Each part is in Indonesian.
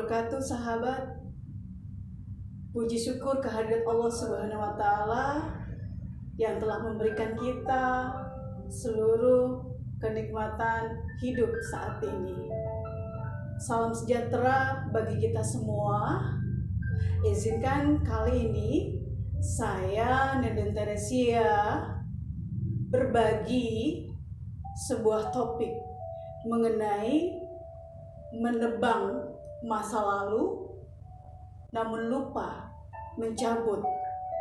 wabarakatuh, sahabat. Puji syukur kehadirat Allah Subhanahu wa Ta'ala yang telah memberikan kita seluruh kenikmatan hidup saat ini. Salam sejahtera bagi kita semua. Izinkan kali ini saya, Neden Teresia, berbagi sebuah topik mengenai menebang masa lalu namun lupa mencabut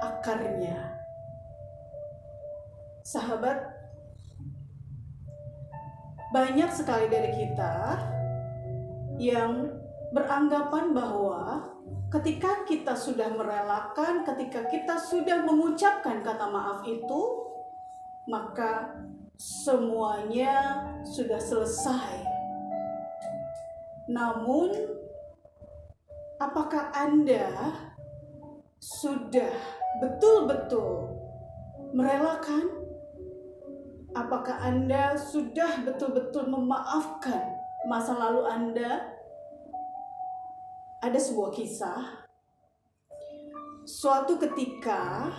akarnya. Sahabat, banyak sekali dari kita yang beranggapan bahwa ketika kita sudah merelakan, ketika kita sudah mengucapkan kata maaf itu, maka semuanya sudah selesai. Namun, apakah Anda sudah betul-betul merelakan? Apakah Anda sudah betul-betul memaafkan masa lalu Anda? Ada sebuah kisah. Suatu ketika,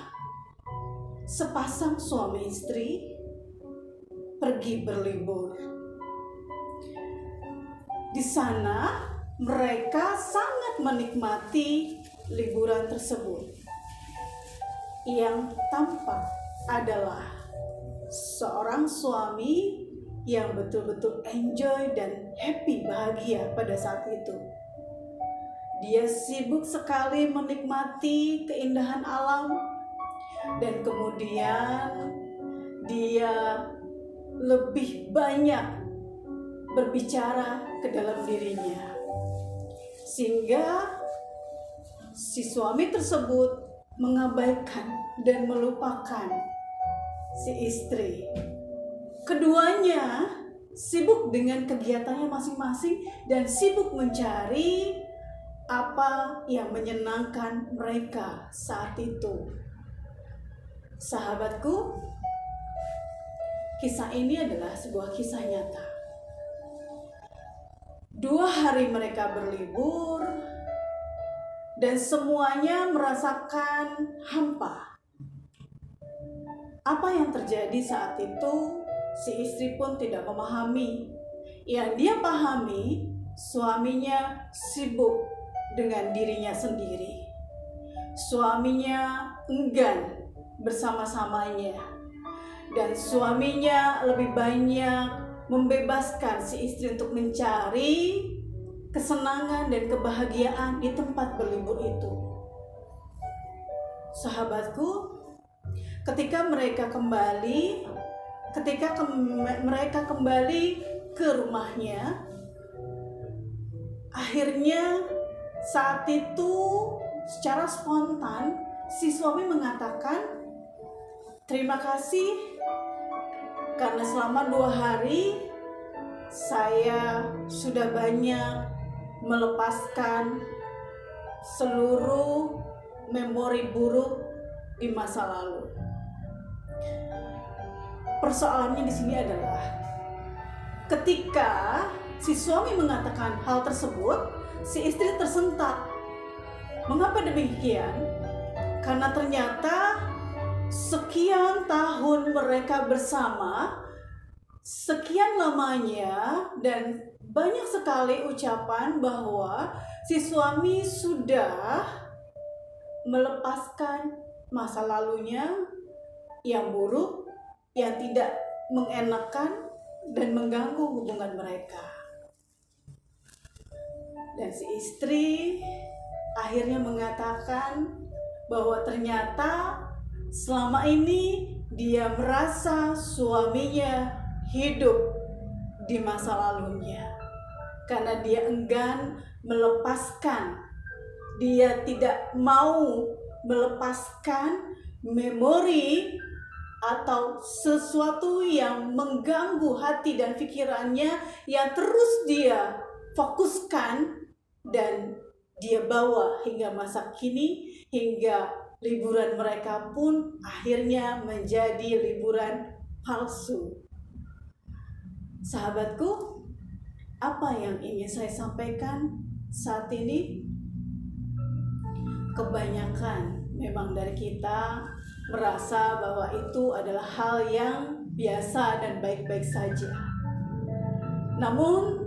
sepasang suami istri pergi berlibur. Di sana mereka sangat menikmati liburan tersebut. Yang tampak adalah seorang suami yang betul-betul enjoy dan happy, bahagia pada saat itu. Dia sibuk sekali menikmati keindahan alam, dan kemudian dia lebih banyak berbicara ke dalam dirinya, sehingga si suami tersebut mengabaikan dan melupakan si istri. Keduanya sibuk dengan kegiatannya masing-masing dan sibuk mencari apa yang menyenangkan mereka saat itu. Sahabatku, kisah ini adalah sebuah kisah nyata. 2 hari mereka berlibur dan semuanya merasakan hampa. Apa yang terjadi saat itu, si istri pun tidak memahami. Yang dia pahami, suaminya sibuk dengan dirinya sendiri. Suaminya enggan bersama-samanya. Dan suaminya lebih banyak membebaskan si istri untuk mencari kesenangan dan kebahagiaan di tempat berlibur itu. Sahabatku, ketika mereka kembali ke rumahnya, akhirnya saat itu secara spontan si suami mengatakan, "Terima kasih karena selama 2 hari saya sudah banyak melepaskan seluruh memori buruk di masa lalu." Persoalannya di sini adalah ketika si suami mengatakan hal tersebut, si istri tersentak. Mengapa demikian? Karena ternyata sekian tahun mereka bersama, sekian lamanya, dan banyak sekali ucapan bahwa si suami sudah melepaskan masa lalunya yang buruk, yang tidak mengenakan dan mengganggu hubungan mereka. Dan si istri akhirnya mengatakan bahwa ternyata selama ini dia merasa suaminya hidup di masa lalunya karena dia enggan melepaskan, dia tidak mau melepaskan memori atau sesuatu yang mengganggu hati dan pikirannya yang terus dia fokuskan dan dia bawa hingga masa kini, hingga liburan mereka pun akhirnya menjadi liburan palsu. Sahabatku, apa yang ingin saya sampaikan? Saat ini kebanyakan memang dari kita merasa bahwa itu adalah hal yang biasa dan baik-baik saja. Namun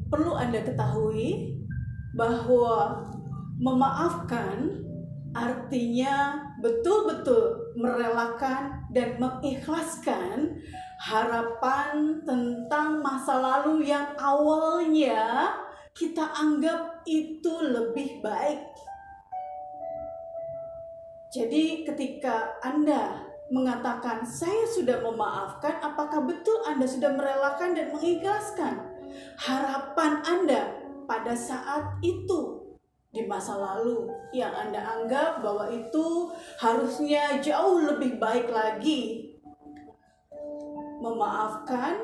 perlu Anda ketahui bahwa memaafkan artinya betul-betul merelakan dan mengikhlaskan harapan tentang masa lalu yang awalnya kita anggap itu lebih baik. Jadi ketika Anda mengatakan saya sudah memaafkan, apakah betul Anda sudah merelakan dan mengikhlaskan harapan Anda pada saat itu di masa lalu yang Anda anggap bahwa itu harusnya jauh lebih baik lagi? Memaafkan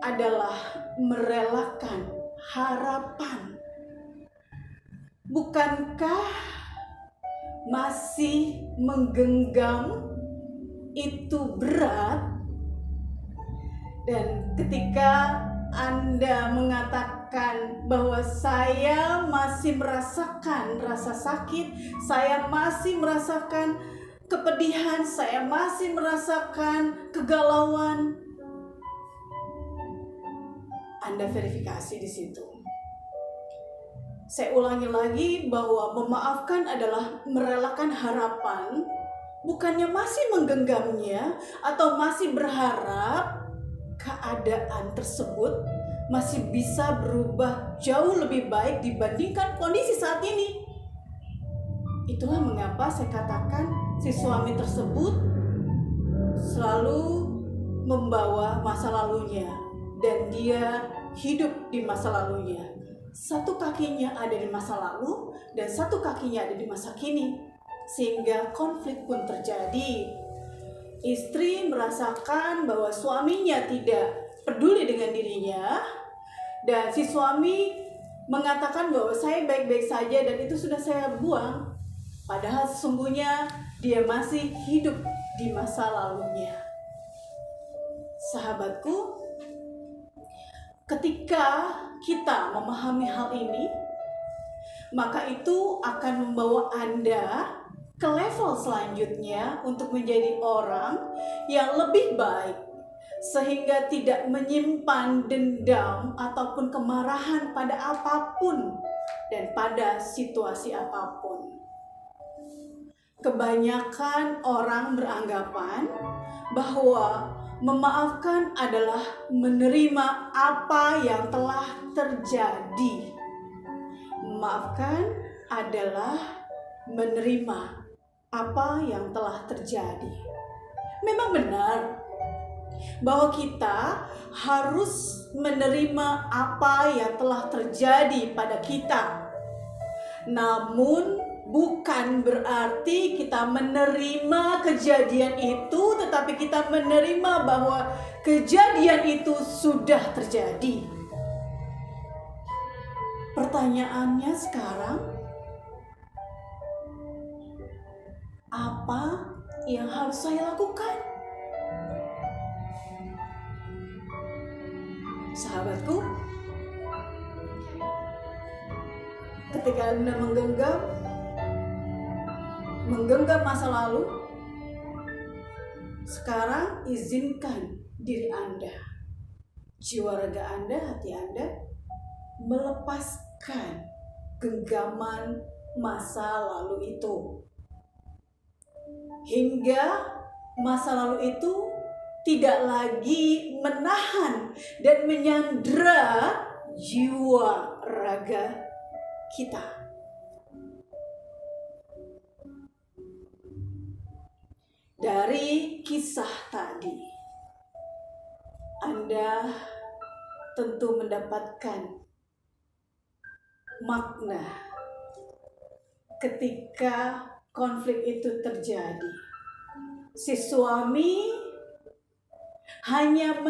adalah merelakan harapan. Bukankah masih menggenggam itu berat? Dan ketika Anda mengatakan bahwa saya masih merasakan rasa sakit, saya masih merasakan kepedihan, saya masih merasakan kegalauan, Anda verifikasi di situ. Saya ulangi lagi bahwa memaafkan adalah merelakan harapan, bukannya masih menggenggamnya atau masih berharap keadaan tersebut masih bisa berubah jauh lebih baik dibandingkan kondisi saat ini. Itulah mengapa saya katakan si suami tersebut selalu membawa masa lalunya dan dia hidup di masa lalunya. Satu kakinya ada di masa lalu dan satu kakinya ada di masa kini, sehingga konflik pun terjadi. Istri merasakan bahwa suaminya tidak peduli dengan dirinya, dan si suami mengatakan bahwa saya baik-baik saja dan itu sudah saya buang, padahal sesungguhnya dia masih hidup di masa lalunya. Sahabatku, ketika kita memahami hal ini, maka itu akan membawa Anda ke level selanjutnya untuk menjadi orang yang lebih baik, sehingga tidak menyimpan dendam ataupun kemarahan pada apapun dan pada situasi apapun. Kebanyakan orang beranggapan bahwa memaafkan adalah menerima apa yang telah terjadi. Memaafkan adalah menerima apa yang telah terjadi. Memang benar bahwa kita harus menerima apa yang telah terjadi pada kita. Namun bukan berarti kita menerima kejadian itu, tetapi kita menerima bahwa kejadian itu sudah terjadi. Pertanyaannya sekarang, apa yang harus saya lakukan? Sahabatku, ketika Anda menggenggam masa lalu, sekarang izinkan diri Anda, jiwa raga Anda, hati Anda melepaskan genggaman masa lalu itu, hingga masa lalu itu tidak lagi menahan dan menyandera jiwa raga kita. Dari kisah tadi, Anda tentu mendapatkan makna ketika konflik itu terjadi. Si suami hanya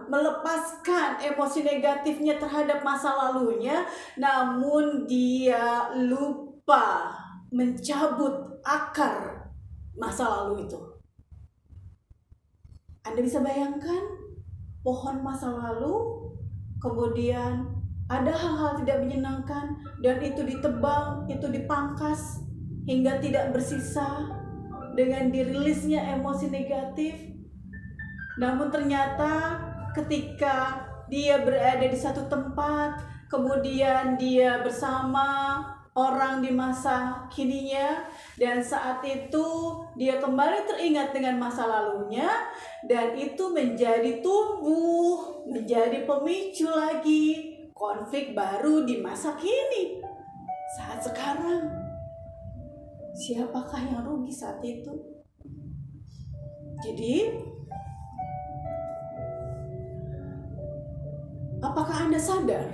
melepaskan emosi negatifnya terhadap masa lalunya, namun dia lupa mencabut akar masa lalu itu. Anda bisa bayangkan pohon masa lalu kemudian ada hal-hal tidak menyenangkan dan itu ditebang, itu dipangkas hingga tidak bersisa dengan dirilisnya emosi negatif. Namun ternyata ketika dia berada di satu tempat, kemudian dia bersama orang di masa kininya, dan saat itu dia kembali teringat dengan masa lalunya, dan itu menjadi tumbuh, menjadi pemicu lagi konflik baru di masa kini. Saat sekarang, siapakah yang rugi saat itu? Jadi, apakah Anda sadar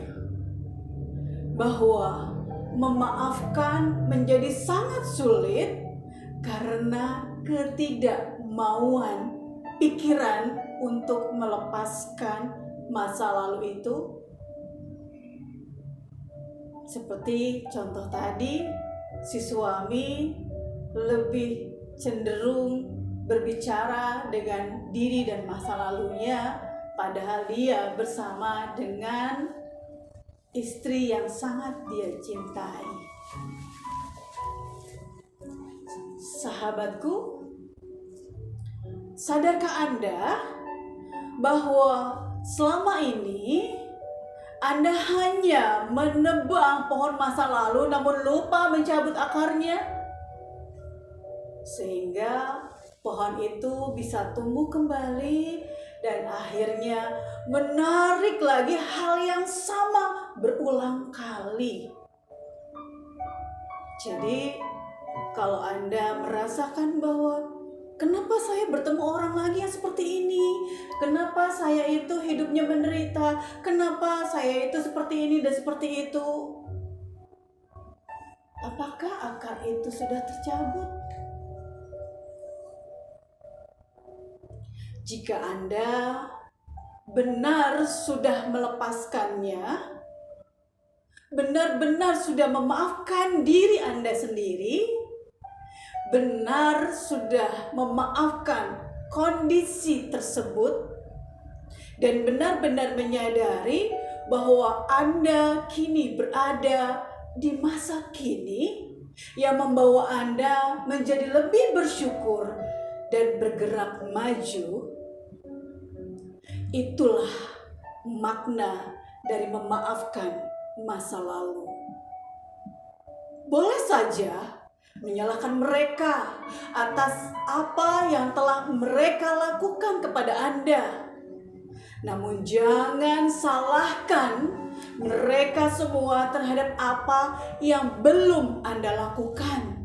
bahwa memaafkan menjadi sangat sulit karena ketidakmauan pikiran untuk melepaskan masa lalu itu? Seperti contoh tadi, si suami lebih cenderung berbicara dengan diri dan masa lalunya, padahal dia bersama dengan istri yang sangat dia cintai. Sahabatku, sadarkah Anda bahwa selama ini Anda hanya menebang pohon masa lalu namun lupa mencabut akarnya, sehingga pohon itu bisa tumbuh kembali dan akhirnya menarik lagi hal yang sama berulang kali. Jadi kalau Anda merasakan bahwa kenapa saya bertemu orang lagi yang seperti ini? Kenapa saya itu hidupnya menderita? Kenapa saya itu seperti ini dan seperti itu? Apakah akar itu sudah tercabut? Jika Anda benar sudah melepaskannya, benar-benar sudah memaafkan diri Anda sendiri, benar sudah memaafkan kondisi tersebut, dan benar-benar menyadari bahwa Anda kini berada di masa kini yang membawa Anda menjadi lebih bersyukur dan bergerak maju, itulah makna dari memaafkan masa lalu. Boleh saja menyalahkan mereka atas apa yang telah mereka lakukan kepada Anda, namun jangan salahkan mereka semua terhadap apa yang belum Anda lakukan.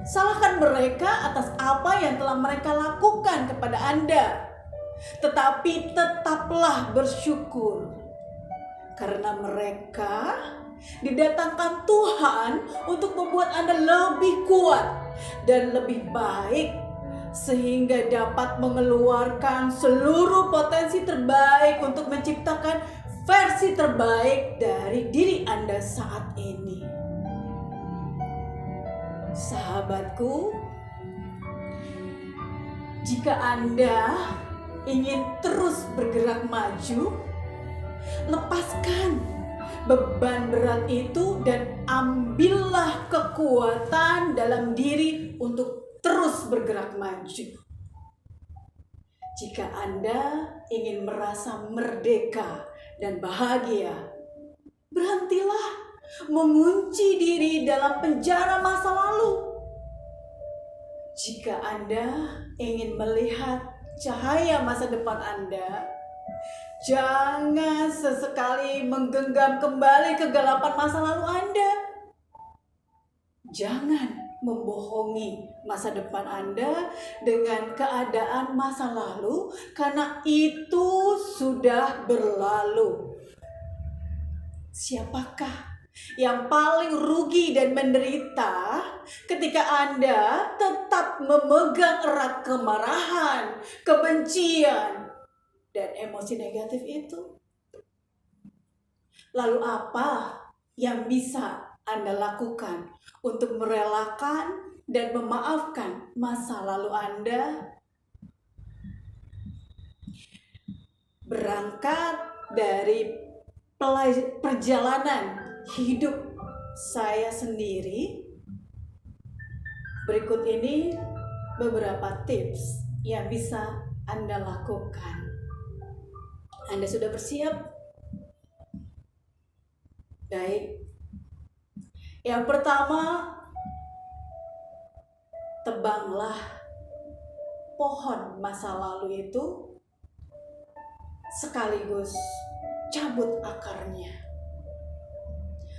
Salahkan mereka atas apa yang telah mereka lakukan kepada Anda. Tetapi tetaplah bersyukur karena mereka didatangkan Tuhan untuk membuat Anda lebih kuat dan lebih baik, sehingga dapat mengeluarkan seluruh potensi terbaik untuk menciptakan versi terbaik dari diri Anda saat ini. Sahabatku, jika Anda ingin terus bergerak maju, lepaskan beban berat itu dan ambillah kekuatan dalam diri untuk terus bergerak maju. Jika Anda ingin merasa merdeka dan bahagia, berhentilah mengunci diri dalam penjara masa lalu. Jika Anda ingin melihat cahaya masa depan Anda, jangan sesekali menggenggam kembali kegelapan masa lalu Anda. Jangan membohongi masa depan Anda dengan keadaan masa lalu, karena itu sudah berlalu. Siapakah yang paling rugi dan menderita ketika Anda tetap memegang erat kemarahan, kebencian, dan emosi negatif itu? Lalu apa yang bisa Anda lakukan untuk merelakan dan memaafkan masa lalu Anda? berangkat dari perjalanan hidup saya sendiri, berikut ini beberapa tips yang bisa Anda lakukan. Anda sudah bersiap? Baik. Yang pertama, tebanglah pohon masa lalu itu sekaligus cabut akarnya.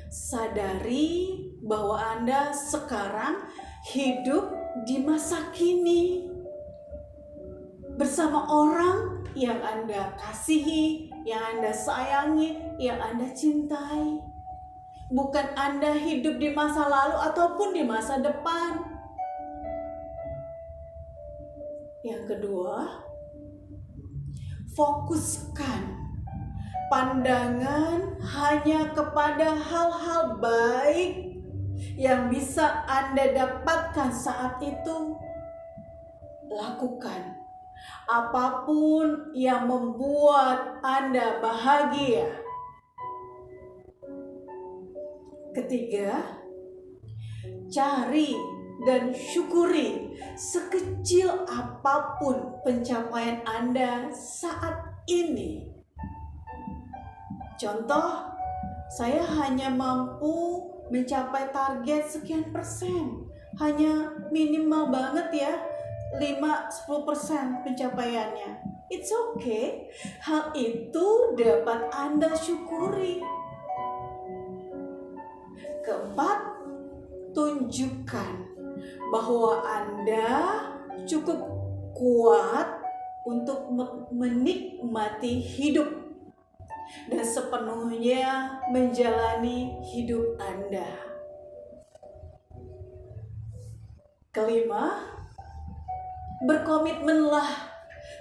Sadari bahwa Anda sekarang hidup di masa kini bersama orang yang Anda kasihi, yang Anda sayangi, yang Anda cintai. Bukan Anda hidup di masa lalu ataupun di masa depan. Yang kedua, fokuskan pandangan hanya kepada hal-hal baik yang bisa Anda dapatkan saat itu. Lakukan apapun yang membuat Anda bahagia. Ketiga, cari dan syukuri sekecil apapun pencapaian Anda saat ini. Contoh, saya hanya mampu mencapai target sekian persen. Hanya minimal banget ya, 5-10% pencapaiannya. It's okay. Hal itu dapat Anda syukuri. Keempat, tunjukkan bahwa Anda cukup kuat untuk menikmati hidup dan sepenuhnya menjalani hidup Anda. Kelima, berkomitmenlah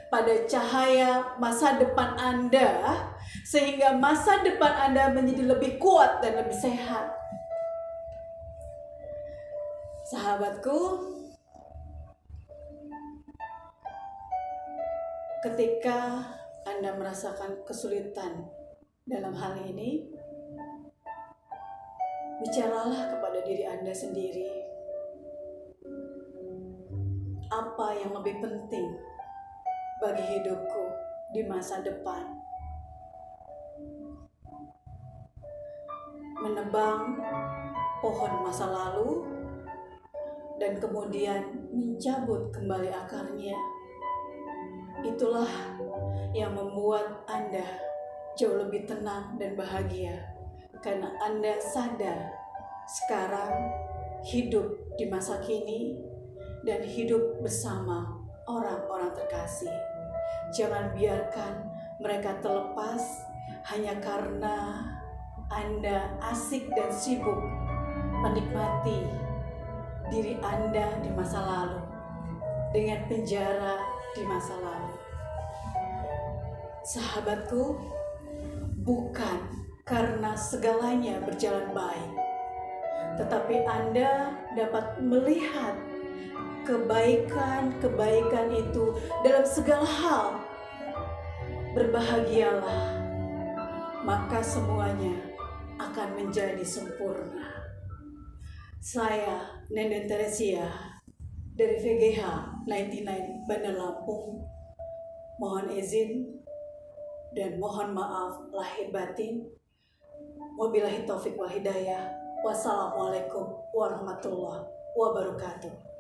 pada cahaya masa depan Anda sehingga masa depan Anda menjadi lebih kuat dan lebih sehat. Sahabatku, ketika Anda merasakan kesulitan dalam hal ini, bicaralah kepada diri Anda sendiri. Apa yang lebih penting bagi hidupku di masa depan? Menebang pohon masa lalu dan kemudian mencabut kembali akarnya. Itulah yang membuat Anda jauh lebih tenang dan bahagia, karena Anda sadar sekarang hidup di masa kini dan hidup bersama orang-orang terkasih. Jangan biarkan mereka terlepas hanya karena Anda asik dan sibuk menikmati diri Anda di masa lalu dengan penjara di masa lalu. Sahabatku, bukan karena segalanya berjalan baik, tetapi Anda dapat melihat kebaikan-kebaikan itu dalam segala hal. Berbahagialah, maka semuanya akan menjadi sempurna. Saya Nenden Teresia dari VGH 99 Bandar Lampung. Mohon izin dan mohon maaf lahir batin. Wabillahi taufik wal hidayah. Wassalamualaikum warahmatullahi wabarakatuh.